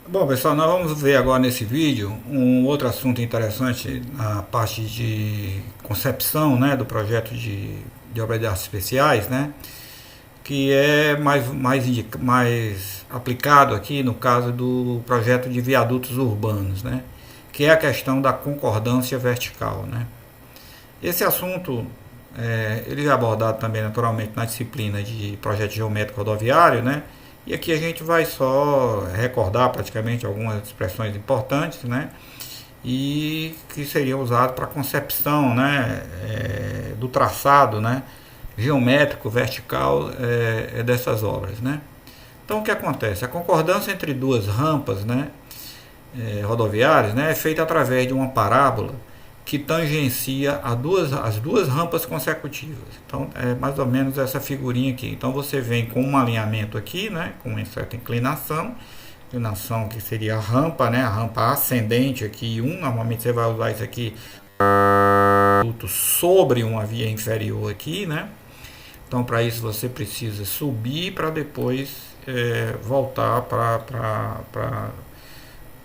Bom, pessoal, nós vamos ver agora nesse vídeo um outro assunto interessante na parte de concepção, né, do projeto de obras de artes especiais, né, que é mais aplicado aqui no caso do projeto de viadutos urbanos, né, que é a questão da concordância vertical, né. Esse assunto ele é abordado também naturalmente na disciplina de projeto geométrico rodoviário, né? E aqui a gente vai só recordar praticamente algumas expressões importantes, né? E que seriam usadas para a concepção, né? Do traçado, né? Geométrico vertical dessas obras, né? Então o que acontece? A concordância entre duas rampas, né? Rodoviárias, né? É feita através de uma parábola que tangencia as duas rampas consecutivas. Então é mais ou menos essa figurinha aqui. Então você vem com um alinhamento aqui, né, com uma certa inclinação que seria a rampa, né, a rampa ascendente aqui, normalmente você vai usar isso aqui sobre uma via inferior aqui, né. Então para isso você precisa subir para depois voltar para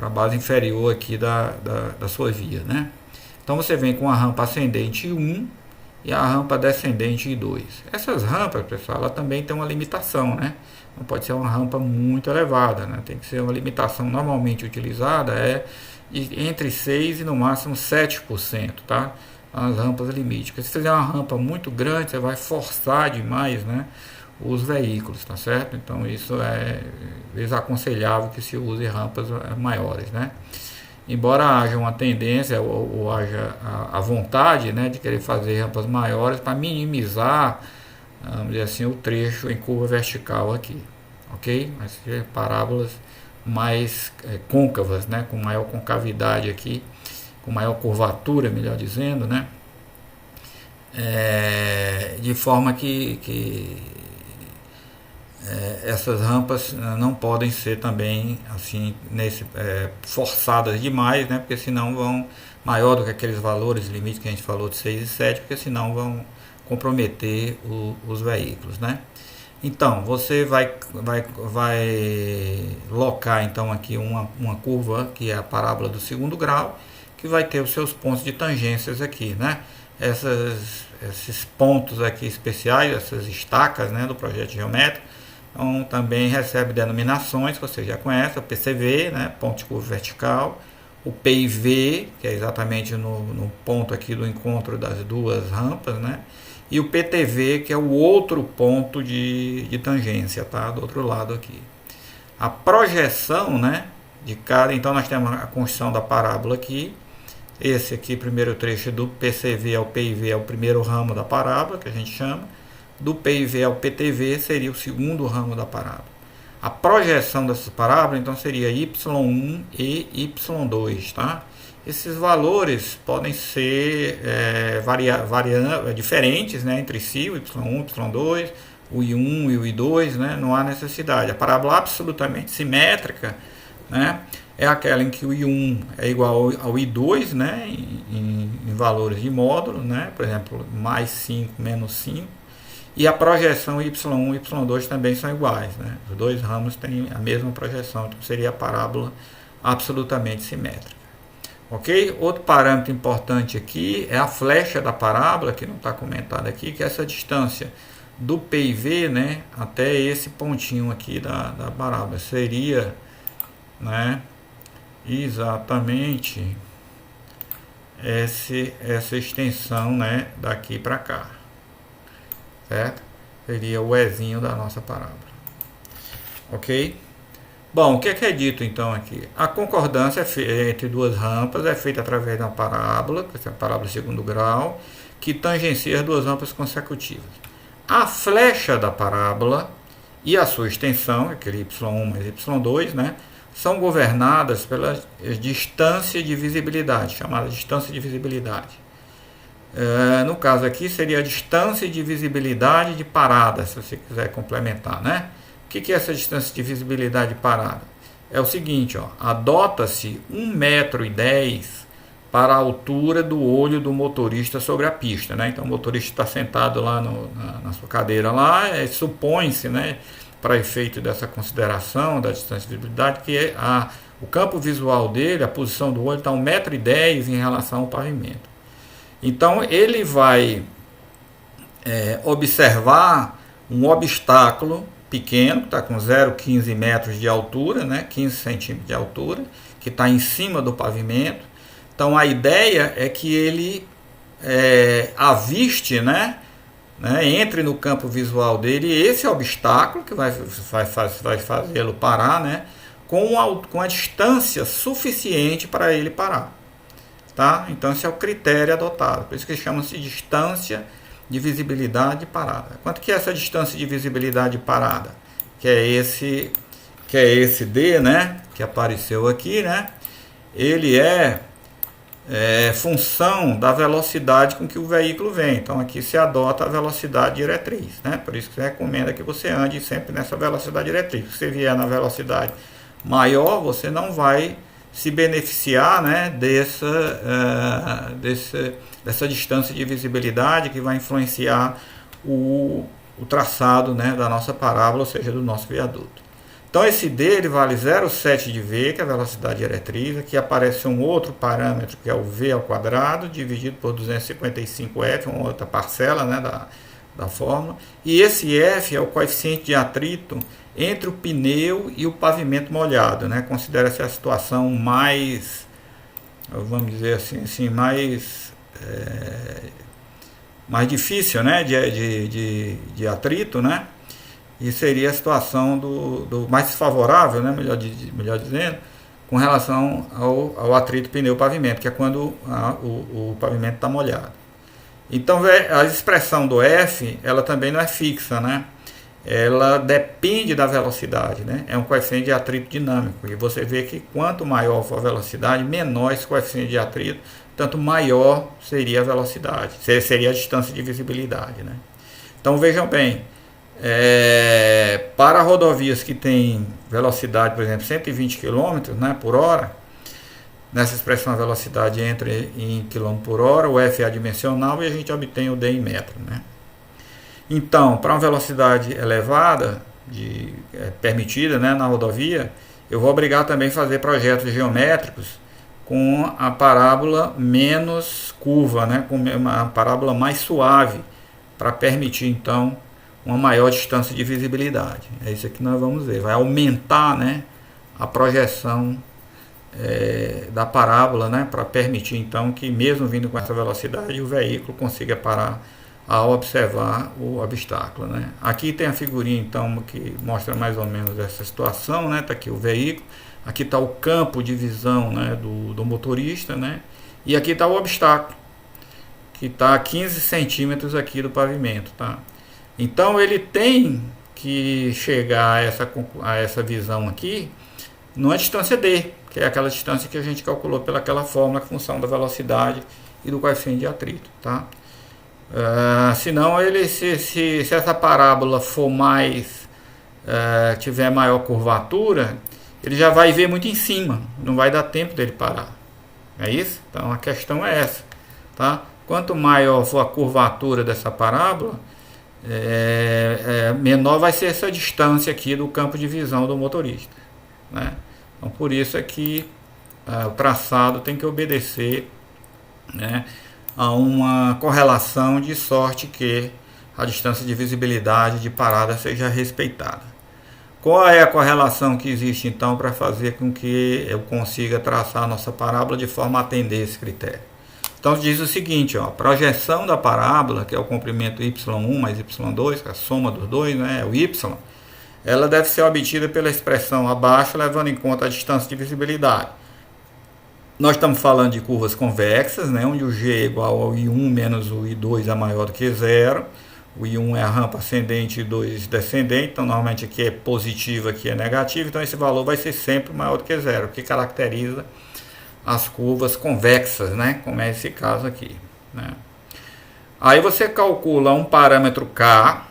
a base inferior aqui da sua via, né. Então você vem com a rampa ascendente 1 e a rampa descendente 2. Essas rampas, pessoal, ela também tem uma limitação, né? Não pode ser uma rampa muito elevada, né? Tem que ser uma limitação normalmente utilizada entre 6 e no máximo 7%, tá? As rampas limite. Porque se fizer uma rampa muito grande, você vai forçar demais, né, os veículos, tá certo? Então isso é desaconselhável que se use rampas maiores, né? Embora haja uma tendência ou haja a vontade, né, de querer fazer rampas maiores para minimizar, vamos dizer assim, o trecho em curva vertical aqui, ok? Mas parábolas mais côncavas, né, com maior concavidade aqui, com maior curvatura, melhor dizendo, né, de forma que essas rampas não podem ser também assim forçadas demais, né? Porque senão vão maior do que aqueles valores limites que a gente falou de 6 e 7, porque senão vão comprometer os veículos, né? Então você vai locar então aqui uma curva que é a parábola do segundo grau, que vai ter os seus pontos de tangências aqui, né? Esses pontos aqui especiais, essas estacas, né, do projeto geométrico. Então, também recebe denominações que você já conhece, o PCV, né, ponto de curva vertical, o PIV, que é exatamente no ponto aqui do encontro das duas rampas, né, e o PTV, que é o outro ponto de tangência, tá, do outro lado aqui. A projeção, né, de cada, então nós temos a construção da parábola aqui, esse aqui, primeiro trecho do PCV ao PIV é o primeiro ramo da parábola, que a gente chama. Do PIV ao PTV seria o segundo ramo da parábola. A projeção dessas parábolas então seria y1 e y2, tá? Esses valores podem ser diferentes, né, entre si, o y1, y2, o i1 e o i2, né? Não há necessidade. A parábola absolutamente simétrica, né, é aquela em que o i1 é igual ao i2, né, em valores de módulo, né, por exemplo, mais 5, menos 5. E a projeção y1 e y2 também são iguais, né? Os dois ramos têm a mesma projeção, então seria a parábola absolutamente simétrica. Ok? Outro parâmetro importante aqui é a flecha da parábola, que não está comentado aqui, que é essa distância do PIV, né, até esse pontinho aqui da parábola. Seria, né, exatamente essa extensão, né, daqui para cá. Certo? Seria o Ezinho da nossa parábola. Ok? Bom, o que é dito então aqui? A concordância entre duas rampas é feita através de uma parábola, que é a parábola de segundo grau, que tangencia as duas rampas consecutivas. A flecha da parábola e a sua extensão, aquele y1 mais y2, né, são governadas pela distância de visibilidade, chamada distância de visibilidade. No caso aqui seria a distância de visibilidade de parada, se você quiser complementar, né? O que é essa distância de visibilidade de parada? É o seguinte, ó, adota-se 1,10 m para a altura do olho do motorista sobre a pista, né? Então o motorista está sentado lá na sua cadeira lá, supõe-se, né, para efeito dessa consideração da distância de visibilidade, que é o campo visual dele, a posição do olho está 1,10 m em relação ao pavimento. Então ele vai observar um obstáculo pequeno, que está com 0,15 metros de altura, né, 15 centímetros de altura, que está em cima do pavimento. Então a ideia é que ele aviste, entre no campo visual dele esse obstáculo que vai fazê-lo parar, né, com a distância suficiente para ele parar. Tá? Então esse é o critério adotado, por isso que chama-se distância de visibilidade parada. Quanto que é essa distância de visibilidade parada? Que é esse D, né, que apareceu aqui, né? Ele é função da velocidade com que o veículo vem. Então aqui se adota a velocidade diretriz, né? Por isso que se recomenda que você ande sempre nessa velocidade diretriz. Se você vier na velocidade maior, você não vai se beneficiar, né, dessa distância de visibilidade que vai influenciar o traçado, né, da nossa parábola, ou seja, do nosso viaduto. Então esse D ele vale 0,7 de V, que é a velocidade diretriz. Aqui aparece um outro parâmetro, que é o V ao quadrado, dividido por 255F, uma outra parcela, né, da fórmula. E esse F é o coeficiente de atrito entre o pneu e o pavimento molhado, né? Considera-se a situação mais, vamos dizer assim mais difícil, né, de atrito, né? E seria a situação do mais favorável, né, melhor dizendo, com relação ao atrito pneu-pavimento, que é quando o pavimento está molhado. Então a expressão do F, ela também não é fixa, né? Ela depende da velocidade, né? É um coeficiente de atrito dinâmico, e você vê que quanto maior for a velocidade, menor esse coeficiente de atrito, tanto maior seria a velocidade, seria a distância de visibilidade, né? Então vejam bem, para rodovias que têm velocidade, por exemplo, 120 km, né, por hora, nessa expressão a velocidade entra em km por hora, o F é adimensional e a gente obtém o D em metro, né? Então, para uma velocidade elevada, permitida, né, na rodovia, eu vou obrigar também a fazer projetos geométricos com a parábola menos curva, né, com uma parábola mais suave, para permitir então uma maior distância de visibilidade. É isso que nós vamos ver. Vai aumentar, né, a projeção da parábola, né, para permitir então que mesmo vindo com essa velocidade o veículo consiga parar ao observar o obstáculo, né? Aqui tem a figurinha então que mostra mais ou menos essa situação, né? Tá aqui o veículo, aqui está o campo de visão, né, do motorista, né? E aqui está o obstáculo, que está a 15 centímetros aqui do pavimento, tá? Então ele tem que chegar a essa visão aqui numa distância D, que é aquela distância que a gente calculou pelaquela fórmula, a função da velocidade e do coeficiente de atrito, tá? Senão se essa parábola for tiver maior curvatura, ele já vai ver muito em cima, não vai dar tempo dele parar. É isso? Então a questão é essa, tá? Quanto maior for a curvatura dessa parábola, menor vai ser essa distância aqui do campo de visão do motorista, né? Então por isso é que o traçado tem que obedecer, né, a uma correlação de sorte que a distância de visibilidade de parada seja respeitada. Qual é a correlação que existe então para fazer com que eu consiga traçar a nossa parábola de forma a atender esse critério? Então diz o seguinte, ó, a projeção da parábola, que é o comprimento y1 mais y2, que é a soma dos dois, né, o y, ela deve ser obtida pela expressão abaixo, levando em conta a distância de visibilidade. Nós estamos falando de curvas convexas, né, onde o G é igual ao I1 menos o I2 é maior do que zero. O I1 é a rampa ascendente e I2 descendente, então normalmente aqui é positivo, aqui é negativo, então esse valor vai ser sempre maior do que zero, o que caracteriza as curvas convexas, né, como é esse caso aqui, né. Aí você calcula um parâmetro K,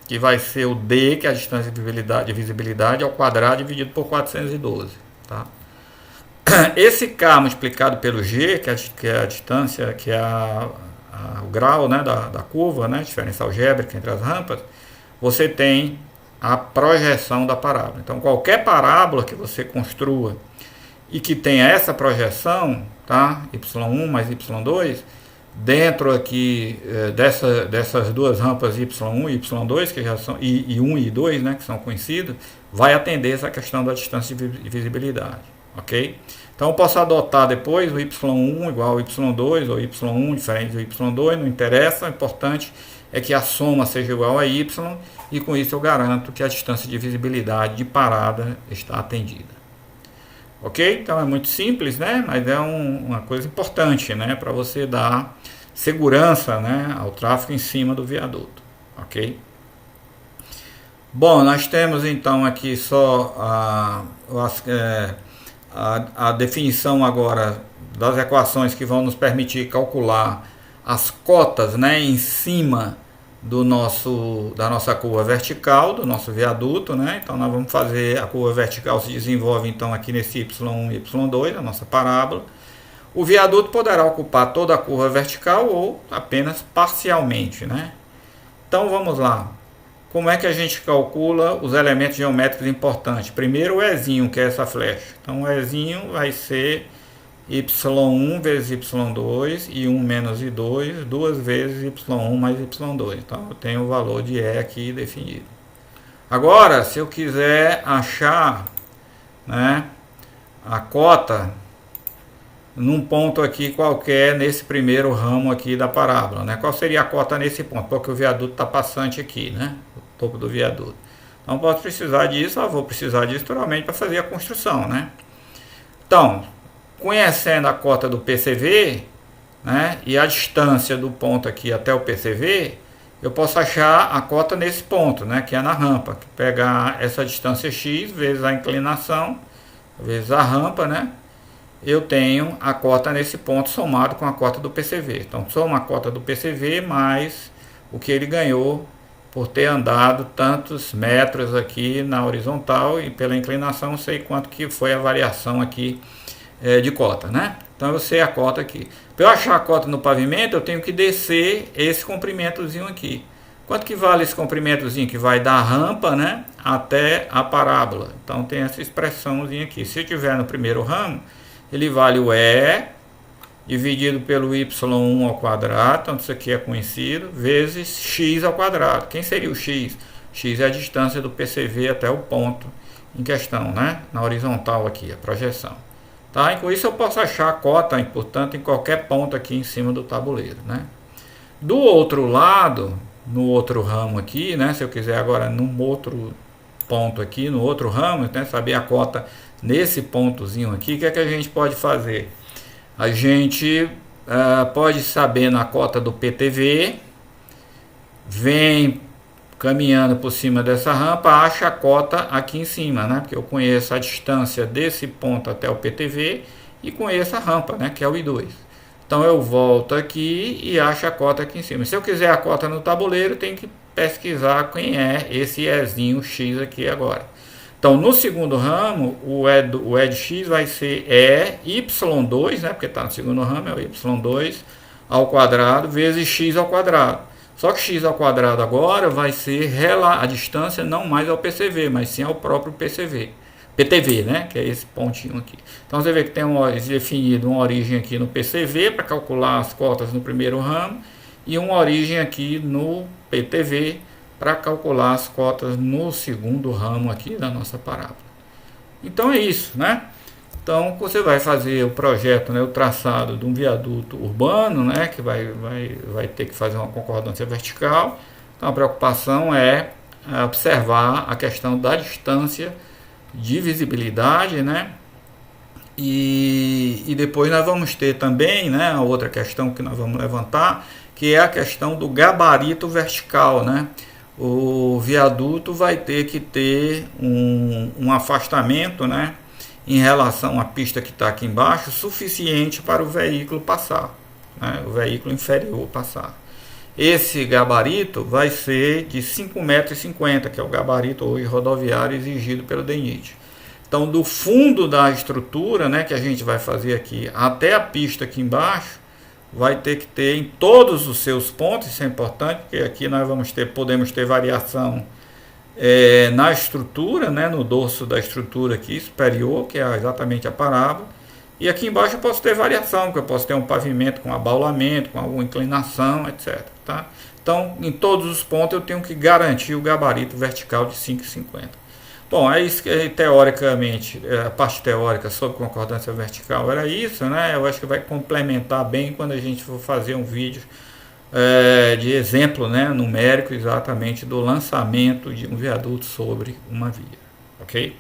que vai ser o D, que é a distância de visibilidade, ao quadrado dividido por 412, tá? Esse K multiplicado pelo G, que é a distância, que é o grau, né, da curva, né, diferença algébrica entre as rampas, você tem a projeção da parábola. Então, qualquer parábola que você construa e que tenha essa projeção, tá? Y1 mais Y2, dentro aqui dessas duas rampas Y1 e Y2, que já são I1 e I2, né, que são conhecidos, vai atender essa questão da distância de visibilidade, ok? Então eu posso adotar depois o Y1 igual ao Y2, ou Y1 diferente do Y2, não interessa, o importante é que a soma seja igual a Y, e com isso eu garanto que a distância de visibilidade de parada está atendida. Ok? Então é muito simples, né? Mas é uma coisa importante, né? Para você dar segurança, né, ao tráfego em cima do viaduto. Ok? Bom, nós temos então aqui só a definição agora das equações que vão nos permitir calcular as cotas, né, em cima da nossa curva vertical, do nosso viaduto, né? Então nós vamos fazer a curva vertical se desenvolve então aqui nesse Y1 e Y2, a nossa parábola. O viaduto poderá ocupar toda a curva vertical ou apenas parcialmente, né? Então vamos lá. Como é que a gente calcula os elementos geométricos importantes? Primeiro o Ezinho, que é essa flecha. Então o Ezinho vai ser Y1 vezes Y2 e 1 menos I2, duas vezes Y1 mais Y2. Então eu tenho o valor de E aqui definido. Agora, se eu quiser achar, né, a cota num ponto aqui qualquer, nesse primeiro ramo aqui da parábola, né? Qual seria a cota nesse ponto? Porque o viaduto está passante aqui, né? O topo do viaduto. Então posso precisar disso, vou precisar disso naturalmente para fazer a construção, né? Então, conhecendo a cota do PCV, né, e a distância do ponto aqui até o PCV, eu posso achar a cota nesse ponto, né, que é na rampa. Pegar essa distância x vezes a inclinação, vezes a rampa, né, eu tenho a cota nesse ponto somado com a cota do PCV. Então, soma a cota do PCV mais o que ele ganhou por ter andado tantos metros aqui na horizontal, e pela inclinação sei quanto que foi a variação aqui de cota, né? Então eu sei a cota aqui. Para eu achar a cota no pavimento, eu tenho que descer esse comprimentozinho aqui. Quanto que vale esse comprimentozinho? Que vai da rampa, né, até a parábola. Então tem essa expressãozinha aqui. Se eu tiver no primeiro ramo, ele vale o E dividido pelo Y1 ao quadrado, então isso aqui é conhecido, vezes X ao quadrado. Quem seria o X? X é a distância do PCV até o ponto em questão, né, na horizontal aqui, a projeção. Tá? E com isso eu posso achar a cota, portanto, em qualquer ponto aqui em cima do tabuleiro, né? Do outro lado, no outro ramo aqui, né? Se eu quiser agora num outro ponto aqui, no outro ramo, né? Saber a cota nesse pontozinho aqui, o que é que a gente pode fazer? A gente pode saber na cota do PTV, vem caminhando por cima dessa rampa, acha a cota aqui em cima, né? Porque eu conheço a distância desse ponto até o PTV e conheço a rampa, né? Que é o I2. Então eu volto aqui e acho a cota aqui em cima. Se eu quiser a cota no tabuleiro, tem que pesquisar quem é esse Ezinho X aqui agora. Então no segundo ramo, o E de X vai ser Y2, né? Porque está no segundo ramo, é o Y2 ao quadrado vezes X ao quadrado. Só que x ao quadrado agora vai ser a distância não mais ao PCV, mas sim ao próprio PTV, né? Que é esse pontinho aqui. Então você vê que tem definido uma origem aqui no PCV para calcular as cotas no primeiro ramo e uma origem aqui no PTV para calcular as cotas no segundo ramo aqui da nossa parábola. Então é isso, né? Então você vai fazer o projeto, né, o traçado de um viaduto urbano, né, que vai ter que fazer uma concordância vertical. Então a preocupação é observar a questão da distância de visibilidade, né, e depois nós vamos ter também, né, a outra questão que nós vamos levantar, que é a questão do gabarito vertical, né. O viaduto vai ter que ter um afastamento, né, em relação à pista que está aqui embaixo, suficiente para o veículo passar, né? O veículo inferior passar. Esse gabarito vai ser de 5,50 metros, que é o gabarito hoje rodoviário exigido pelo DENIT. Então, do fundo da estrutura, né, que a gente vai fazer aqui, até a pista aqui embaixo, vai ter que ter em todos os seus pontos, isso é importante, porque aqui nós podemos ter variação na estrutura, né, no dorso da estrutura aqui superior, que é exatamente a parábola. E aqui embaixo eu posso ter variação, que eu posso ter um pavimento com abaulamento, com alguma inclinação, etc. Tá? Então, em todos os pontos eu tenho que garantir o gabarito vertical de 5,50. Bom, é isso que teoricamente, a parte teórica sobre concordância vertical era isso, né? Eu acho que vai complementar bem quando a gente for fazer um vídeo de exemplo, né, numérico exatamente do lançamento de um viaduto sobre uma via, ok?